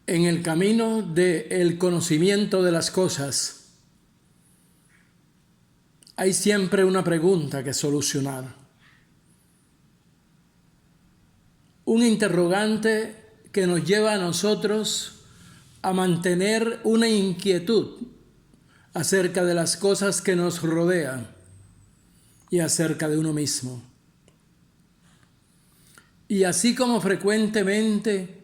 En el camino del conocimiento de las cosas hay siempre una pregunta que solucionar. Un interrogante que nos lleva a nosotros a mantener una inquietud acerca de las cosas que nos rodean y acerca de uno mismo. Y así como frecuentemente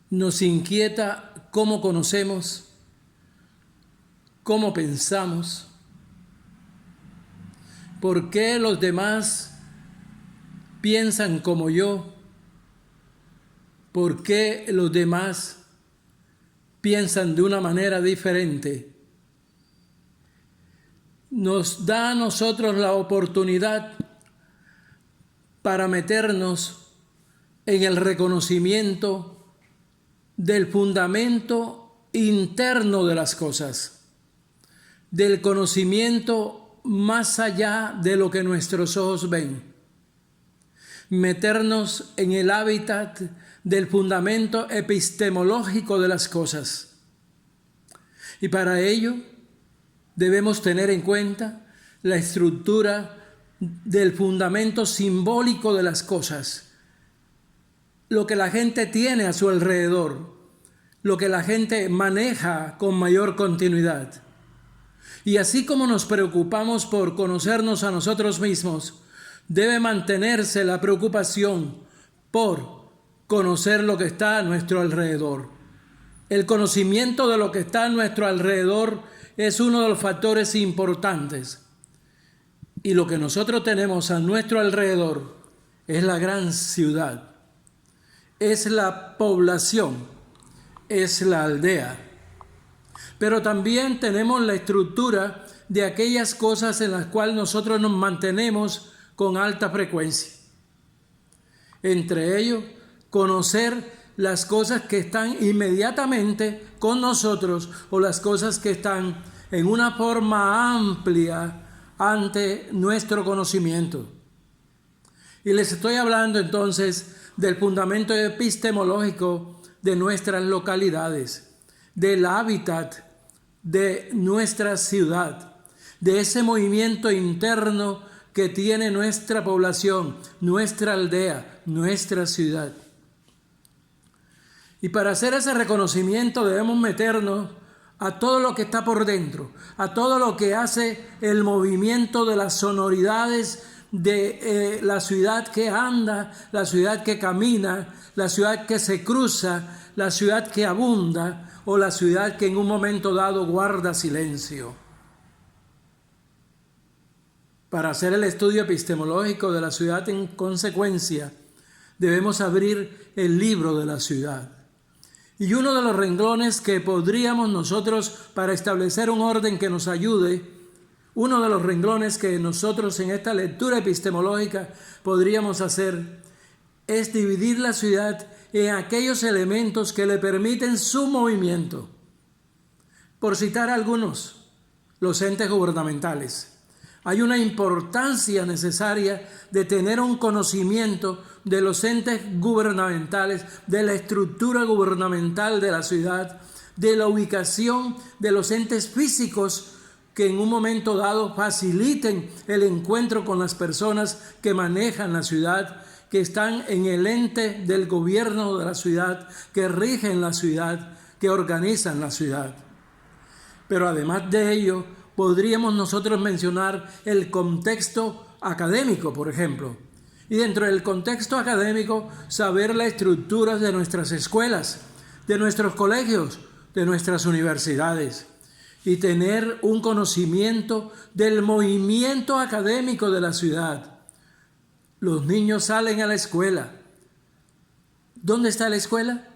nos inquieta cómo conocemos, cómo pensamos, por qué los demás piensan como yo, por qué los demás piensan de una manera diferente. Nos da a nosotros la oportunidad para meternos en el reconocimiento del fundamento interno de las cosas, del conocimiento más allá de lo que nuestros ojos ven, meternos en el hábitat del fundamento epistemológico de las cosas. Y para ello debemos tener en cuenta la estructura del fundamento simbólico de las cosas, lo que la gente tiene a su alrededor, lo que la gente maneja con mayor continuidad. Y así como nos preocupamos por conocernos a nosotros mismos, debe mantenerse la preocupación por conocer lo que está a nuestro alrededor. El conocimiento de lo que está a nuestro alrededor es uno de los factores importantes. Y lo que nosotros tenemos a nuestro alrededor es la gran ciudad. Es la población, es la aldea. Pero también tenemos la estructura de aquellas cosas en las cuales nosotros nos mantenemos con alta frecuencia. Entre ellos, conocer las cosas que están inmediatamente con nosotros o las cosas que están en una forma amplia ante nuestro conocimiento. Y les estoy hablando entonces del fundamento epistemológico de nuestras localidades, del hábitat de nuestra ciudad, de ese movimiento interno que tiene nuestra población, nuestra aldea, nuestra ciudad. Y para hacer ese reconocimiento debemos meternos a todo lo que está por dentro, a todo lo que hace el movimiento de las sonoridades de la ciudad que anda, la ciudad que camina, la ciudad que se cruza, la ciudad que abunda o la ciudad que en un momento dado guarda silencio. Para hacer el estudio epistemológico de la ciudad en consecuencia, debemos abrir el libro de la ciudad. Y uno de los renglones que podríamos nosotros, para establecer un orden que nos ayude, uno de los renglones que nosotros en esta lectura epistemológica podríamos hacer es dividir la ciudad en aquellos elementos que le permiten su movimiento. Por citar algunos, los entes gubernamentales. Hay una importancia necesaria de tener un conocimiento de los entes gubernamentales, de la estructura gubernamental de la ciudad, de la ubicación de los entes físicos que en un momento dado faciliten el encuentro con las personas que manejan la ciudad, que están en el ente del gobierno de la ciudad, que rigen la ciudad, que organizan la ciudad. Pero además de ello, podríamos nosotros mencionar el contexto académico, por ejemplo. Y dentro del contexto académico, saber la estructura de nuestras escuelas, de nuestros colegios, de nuestras universidades. Y tener un conocimiento del movimiento académico de la ciudad. Los niños salen a la escuela. ¿Dónde está la escuela?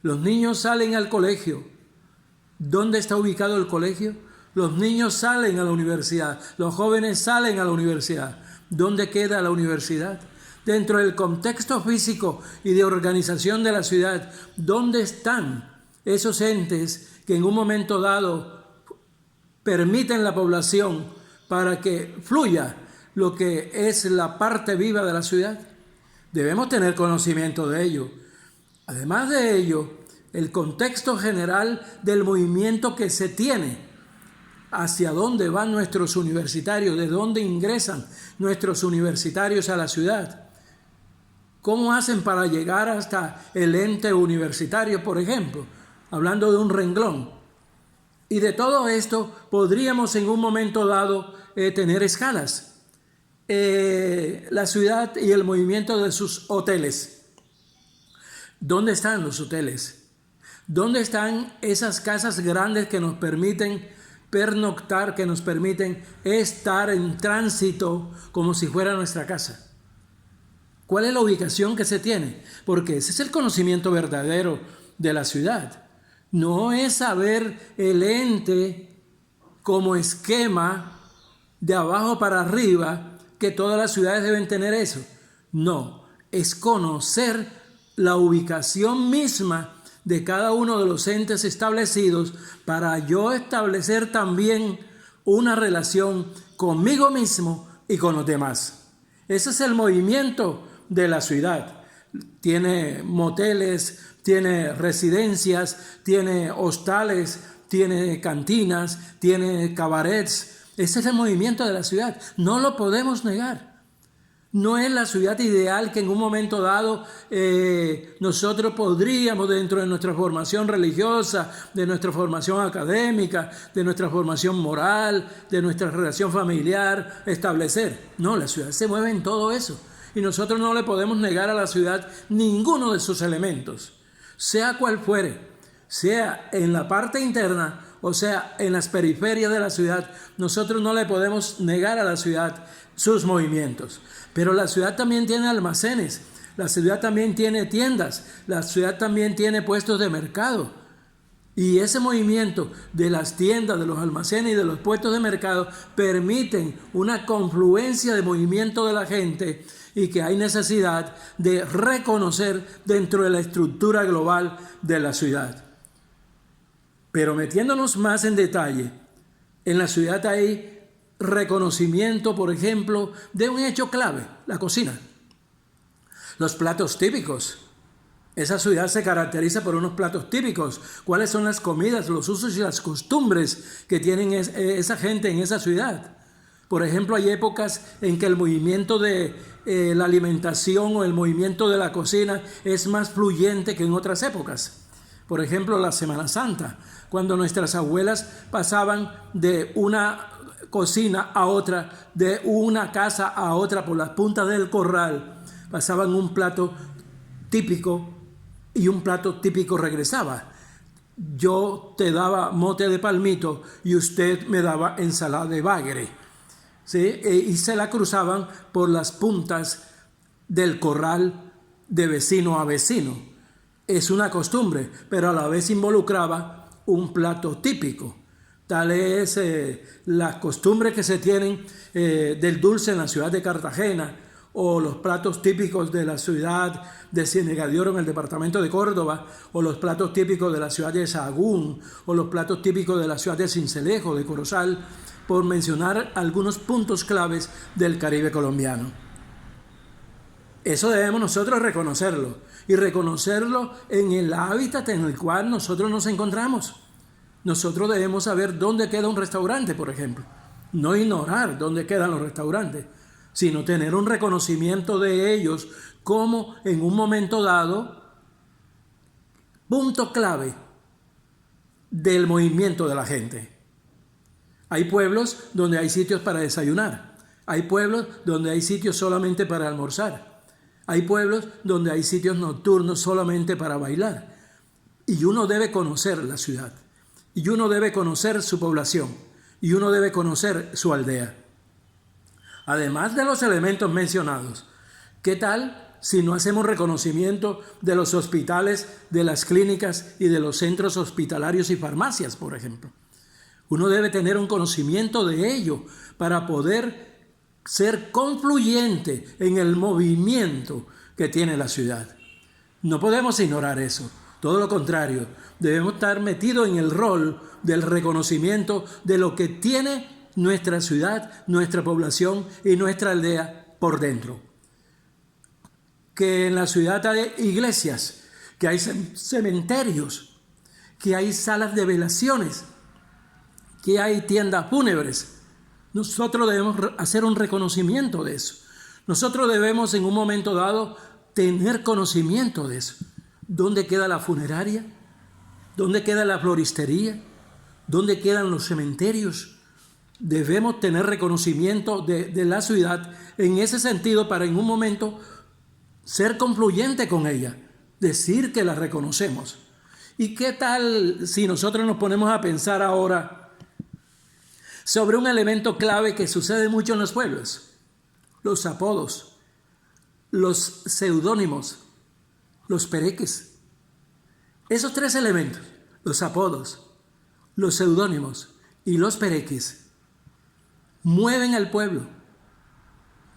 Los niños salen al colegio. ¿Dónde está ubicado el colegio? Los niños salen a la universidad. Los jóvenes salen a la universidad. ¿Dónde queda la universidad? Dentro del contexto físico y de organización de la ciudad, ¿dónde están esos entes que en un momento dado permiten la población para que fluya lo que es la parte viva de la ciudad? Debemos tener conocimiento de ello. Además de ello, el contexto general del movimiento que se tiene, hacia dónde van nuestros universitarios, de dónde ingresan nuestros universitarios a la ciudad, cómo hacen para llegar hasta el ente universitario, por ejemplo, hablando de un renglón. Y de todo esto podríamos en un momento dado tener escalas. La ciudad y el movimiento de sus hoteles. ¿Dónde están los hoteles? ¿Dónde están esas casas grandes que nos permiten pernoctar, que nos permiten estar en tránsito como si fuera nuestra casa? ¿Cuál es la ubicación que se tiene? Porque ese es el conocimiento verdadero de la ciudad. No es saber el ente como esquema de abajo para arriba, que todas las ciudades deben tener eso. No, es conocer la ubicación misma de cada uno de los entes establecidos para yo establecer también una relación conmigo mismo y con los demás. Ese es el movimiento de la ciudad. Tiene moteles, tiene residencias, tiene hostales, tiene cantinas, tiene cabarets. Ese es el movimiento de la ciudad. No lo podemos negar. No es la ciudad ideal que en un momento dado nosotros podríamos, dentro de nuestra formación religiosa, de nuestra formación académica, de nuestra formación moral, de nuestra relación familiar, establecer. No, la ciudad se mueve en todo eso. Y nosotros no le podemos negar a la ciudad ninguno de sus elementos, sea cual fuere, sea en la parte interna o sea en las periferias de la ciudad. Nosotros no le podemos negar a la ciudad sus movimientos. Pero la ciudad también tiene almacenes, la ciudad también tiene tiendas, la ciudad también tiene puestos de mercado. Y ese movimiento de las tiendas, de los almacenes y de los puestos de mercado permiten una confluencia de movimiento de la gente y que hay necesidad de reconocer dentro de la estructura global de la ciudad. Pero metiéndonos más en detalle, en la ciudad hay reconocimiento, por ejemplo, de un hecho clave, la cocina. Los platos típicos. Esa ciudad se caracteriza por unos platos típicos. ¿Cuáles son las comidas, los usos y las costumbres que tienen esa gente en esa ciudad? Por ejemplo, hay épocas en que el movimiento de la alimentación o el movimiento de la cocina es más fluyente que en otras épocas. Por ejemplo, la Semana Santa, cuando nuestras abuelas pasaban de una cocina a otra, de una casa a otra por las puntas del corral, pasaban un plato típico y un plato típico regresaba. Yo te daba mote de palmito y usted me daba ensalada de bagre, ¿sí? Y se la cruzaban por las puntas del corral de vecino a vecino. Es una costumbre, pero a la vez involucraba un plato típico. Tal es las costumbres que se tienen del dulce en la ciudad de Cartagena, o los platos típicos de la ciudad de Ciénega de Oro en el departamento de Córdoba, o los platos típicos de la ciudad de Sahagún, o los platos típicos de la ciudad de Sincelejo, de Corozal, por mencionar algunos puntos claves del Caribe colombiano. Eso debemos nosotros reconocerlo, y reconocerlo en el hábitat en el cual nosotros nos encontramos. Nosotros debemos saber dónde queda un restaurante, por ejemplo. No ignorar dónde quedan los restaurantes, sino tener un reconocimiento de ellos como en un momento dado punto clave del movimiento de la gente. Hay pueblos donde hay sitios para desayunar, hay pueblos donde hay sitios solamente para almorzar, hay pueblos donde hay sitios nocturnos solamente para bailar. Y uno debe conocer la ciudad, y uno debe conocer su población, y uno debe conocer su aldea. Además de los elementos mencionados, ¿qué tal si no hacemos reconocimiento de los hospitales, de las clínicas y de los centros hospitalarios y farmacias, por ejemplo? Uno debe tener un conocimiento de ello para poder ser confluyente en el movimiento que tiene la ciudad. No podemos ignorar eso. Todo lo contrario, debemos estar metidos en el rol del reconocimiento de lo que tiene nuestra ciudad, nuestra población y nuestra aldea por dentro. Que en la ciudad hay iglesias, que hay cementerios, que hay salas de velaciones, que hay tiendas fúnebres. Nosotros debemos hacer un reconocimiento de eso. Nosotros debemos en un momento dado tener conocimiento de eso. ¿Dónde queda la funeraria? ¿Dónde queda la floristería? ¿Dónde quedan los cementerios? Debemos tener reconocimiento de la ciudad en ese sentido para en un momento ser confluyente con ella, decir que la reconocemos. ¿Y qué tal si nosotros nos ponemos a pensar ahora sobre un elemento clave que sucede mucho en los pueblos? Los apodos, los seudónimos, los pereques. Esos tres elementos, los apodos, los seudónimos y los pereques, mueven al pueblo,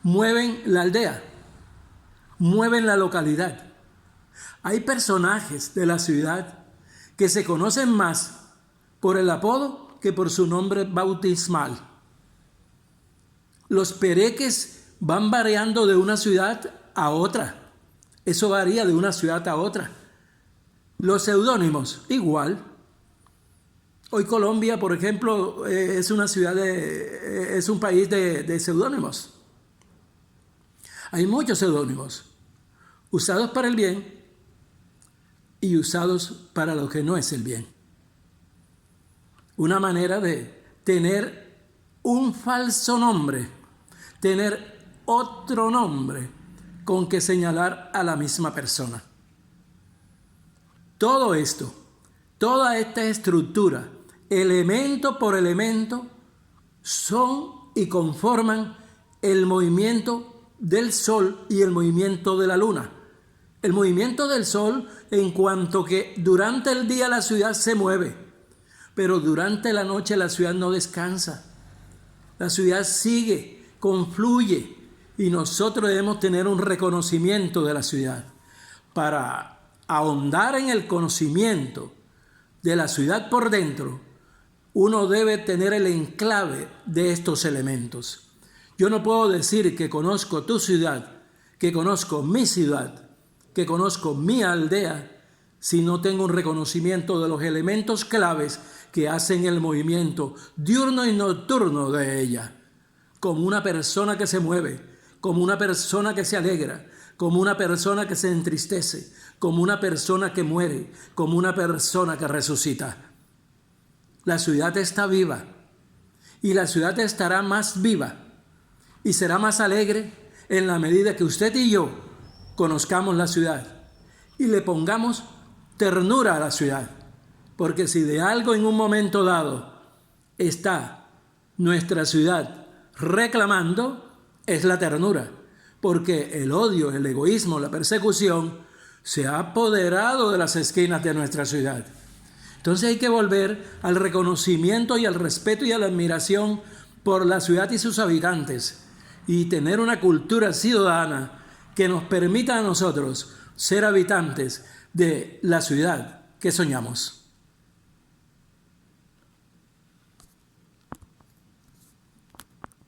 mueven la aldea, mueven la localidad. Hay personajes de la ciudad que se conocen más por el apodo que por su nombre bautismal. Los pereques van variando de una ciudad a otra. Eso varía de una ciudad a otra. Los seudónimos, igual. Hoy Colombia, por ejemplo, es un país de seudónimos. Hay muchos seudónimos, usados para el bien y usados para lo que no es el bien. Una manera de tener un falso nombre, tener otro nombre con que señalar a la misma persona. Todo esto, toda esta estructura, elemento por elemento, son y conforman el movimiento del sol y el movimiento de la luna. El movimiento del sol en cuanto que durante el día la ciudad se mueve, pero durante la noche la ciudad no descansa. La ciudad sigue, confluye, y nosotros debemos tener un reconocimiento de la ciudad. Para ahondar en el conocimiento de la ciudad por dentro, uno debe tener el enclave de estos elementos. Yo no puedo decir que conozco tu ciudad, que conozco mi ciudad, que conozco mi aldea, si no tengo un reconocimiento de los elementos claves que hacen el movimiento diurno y nocturno de ella. Como una persona que se mueve, como una persona que se alegra, como una persona que se entristece, como una persona que muere, como una persona que resucita. La ciudad está viva y la ciudad estará más viva y será más alegre en la medida que usted y yo conozcamos la ciudad y le pongamos ternura a la ciudad. Porque si de algo en un momento dado está nuestra ciudad reclamando, es la ternura, porque el odio, el egoísmo, la persecución se ha apoderado de las esquinas de nuestra ciudad. Entonces hay que volver al reconocimiento y al respeto y a la admiración por la ciudad y sus habitantes y tener una cultura ciudadana que nos permita a nosotros ser habitantes de la ciudad que soñamos.